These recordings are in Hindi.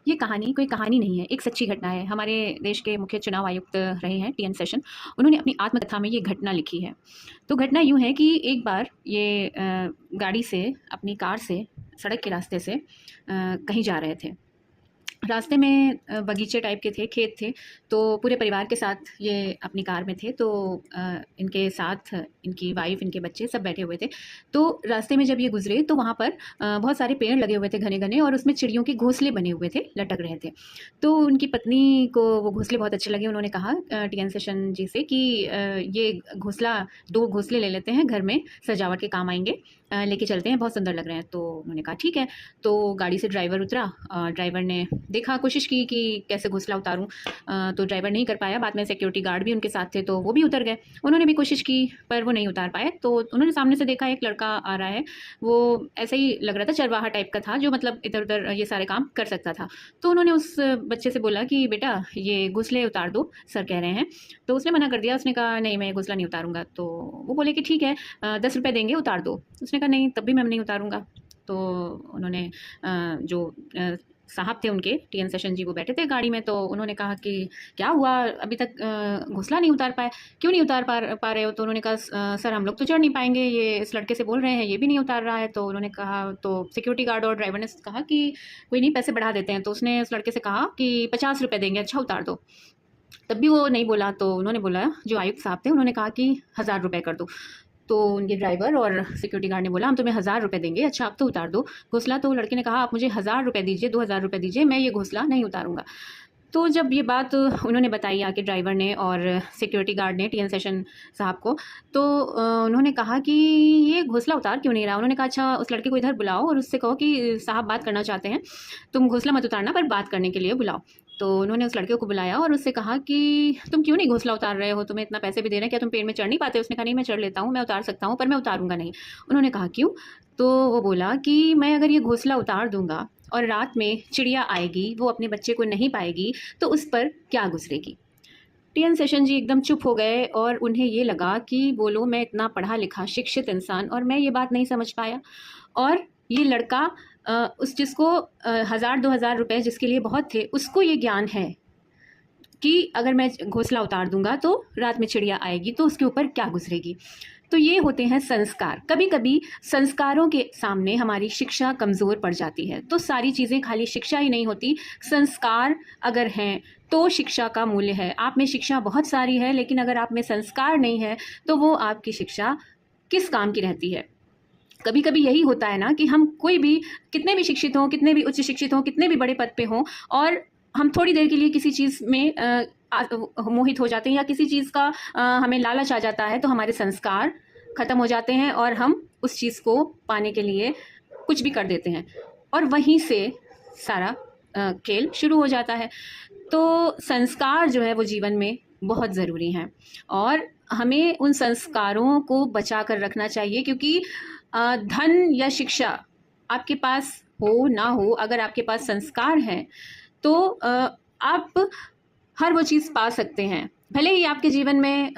ये कहानी कोई कहानी नहीं है, एक सच्ची घटना है। हमारे देश के मुख्य चुनाव आयुक्त रहे हैं टीएन सेशन, उन्होंने अपनी आत्मकथा में ये घटना लिखी है। तो घटना यूँ है कि एक बार ये गाड़ी से, अपनी कार से, सड़क के रास्ते से कहीं जा रहे थे। रास्ते में बगीचे टाइप के थे, खेत थे, तो पूरे परिवार के साथ ये अपनी कार में थे। तो इनके साथ इनकी वाइफ़, इनके बच्चे सब बैठे हुए थे। तो रास्ते में जब ये गुज़रे तो वहाँ पर बहुत सारे पेड़ लगे हुए थे घने-घने, और उसमें चिड़ियों के घोंसले बने हुए थे, लटक रहे थे। तो उनकी पत्नी को वो घोंसले बहुत अच्छे लगे। उन्होंने कहा टीएन सेशन जी से कि ये घोंसला 2 घोंसले ले लेते हैं, घर में सजावट के काम आएँगे, लेके चलते हैं, बहुत सुंदर लग रहे हैं। तो उन्होंने कहा ठीक है। तो गाड़ी से ड्राइवर उतरा। ड्राइवर ने देखा, कोशिश की कि कैसे घोंसला उतारूँ, तो ड्राइवर नहीं कर पाया। बाद में सिक्योरिटी गार्ड भी उनके साथ थे, तो वो भी उतर गए। उन्होंने भी कोशिश की, पर वो नहीं उतार पाए। तो उन्होंने सामने से देखा एक लड़का आ रहा है, वो ऐसे ही लग रहा था, चरवाहा टाइप का था, जो मतलब इधर-उधर ये सारे काम कर सकता था। तो उन्होंने उस बच्चे से बोला कि बेटा ये घोंसले उतार दो, सर कह रहे हैं। तो उसने मना कर दिया, उसने कहा नहीं, मैं ये घोंसला नहीं उतारूँगा। तो वो बोले कि ठीक है, 10 रुपए देंगे, उतार दो। उसने कहा नहीं, तब भी मैं नहीं उतारूँगा। तो उन्होंने जो साहब थे उनके, टीएन सेशन जी, वो बैठे थे गाड़ी में। तो उन्होंने कहा कि क्या हुआ, अभी तक घोंसला नहीं उतार पाए, क्यों नहीं उतार पा रहे हो? तो उन्होंने कहा सर हम लोग तो चढ़ नहीं पाएंगे, ये इस लड़के से बोल रहे हैं, ये भी नहीं उतार रहा है। तो उन्होंने कहा, तो सिक्योरिटी गार्ड और ड्राइवर ने कहा कि कोई नहीं, पैसे बढ़ा देते हैं। तो उसने उस लड़के से कहा कि 50 रुपये देंगे, अच्छा उतार दो। तब भी वो नहीं बोला। तो उन्होंने बोला, जो आयुक्त साहब थे उन्होंने कहा कि 1000 रुपये कर दो। तो उनके ड्राइवर और सिक्योरिटी गार्ड ने बोला हम तुम्हें 1000 रुपये देंगे, अच्छा आप तो उतार दो घोंसला। तो लड़के ने कहा आप मुझे 1000 रुपये दीजिए, 2000 रुपये दीजिए, मैं ये घोंसला नहीं उतारूंगा। तो जब ये बात उन्होंने बताई आके ड्राइवर ने और सिक्योरिटी गार्ड ने टीएन सेशन साहब को, तो उन्होंने कहा कि ये घोंसला उतार क्यों नहीं रहा। उन्होंने कहा अच्छा उस लड़के को इधर बुलाओ और उससे कहो कि साहब बात करना चाहते हैं, तुम घोंसला मत उतारना, पर बात करने के लिए बुलाओ। तो उन्होंने उस लड़के को बुलाया और उससे कहा कि तुम क्यों नहीं घोंसला उतार रहे हो, तुम्हें इतना पैसे भी दे रहे हैं, क्या तुम पेड़ में चढ़ नहीं पाते? उसने कहा नहीं, मैं चढ़ लेता हूँ, मैं उतार सकता हूँ, पर मैं उतारूंगा नहीं। उन्होंने कहा क्यों? तो वो बोला कि मैं अगर ये घोंसला उतार दूंगा और रात में चिड़िया आएगी, वो अपने बच्चे को नहीं पाएगी, तो उस पर क्या गुजरेगी। टीएन सेशन जी एकदम चुप हो गए और उन्हें ये लगा कि बोलो, मैं इतना पढ़ा लिखा शिक्षित इंसान और मैं ये बात नहीं समझ पाया। और ये लड़का उस जिसको 1000-2000 रुपए जिसके लिए बहुत थे, उसको ये ज्ञान है कि अगर मैं घोंसला उतार दूंगा तो रात में चिड़िया आएगी, तो उसके ऊपर क्या गुजरेगी। तो ये होते हैं संस्कार। कभी कभी संस्कारों के सामने हमारी शिक्षा कमज़ोर पड़ जाती है। तो सारी चीज़ें खाली शिक्षा ही नहीं होती, संस्कार अगर हैं तो शिक्षा का मूल्य है। आप में शिक्षा बहुत सारी है, लेकिन अगर आप में संस्कार नहीं है तो वो आपकी शिक्षा किस काम की रहती है। कभी कभी यही होता है ना कि हम कोई भी, कितने भी शिक्षित हों, कितने भी उच्च शिक्षित हों, कितने भी बड़े पद पे हों, और हम थोड़ी देर के लिए किसी चीज़ में मोहित हो जाते हैं, या किसी चीज़ का हमें लालच आ जाता है, तो हमारे संस्कार ख़त्म हो जाते हैं और हम उस चीज़ को पाने के लिए कुछ भी कर देते हैं, और वहीं से सारा खेल शुरू हो जाता है। तो संस्कार जो है वो जीवन में बहुत ज़रूरी हैं, और हमें उन संस्कारों को बचा कर रखना चाहिए, क्योंकि धन या शिक्षा आपके पास हो ना हो, अगर आपके पास संस्कार हैं तो आप हर वो चीज़ पा सकते हैं। भले ही आपके जीवन में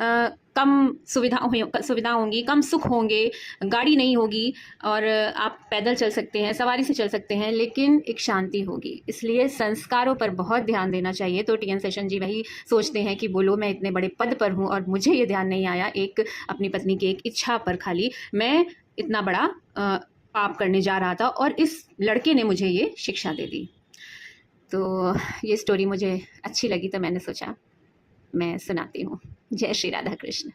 कम सुविधा होंगी, कम सुख होंगे, गाड़ी नहीं होगी, और आप पैदल चल सकते हैं, सवारी से चल सकते हैं, लेकिन एक शांति होगी। इसलिए संस्कारों पर बहुत ध्यान देना चाहिए। तो टीएन सेशन जी वही सोचते हैं कि बोलो, मैं इतने बड़े पद पर हूँ और मुझे ये ध्यान नहीं आया, एक अपनी पत्नी की एक इच्छा पर खाली मैं इतना बड़ा पाप करने जा रहा था, और इस लड़के ने मुझे ये शिक्षा दे दी। तो ये स्टोरी मुझे अच्छी लगी, तो मैंने सोचा मैं सुनाती हूँ। जय श्री राधा कृष्ण।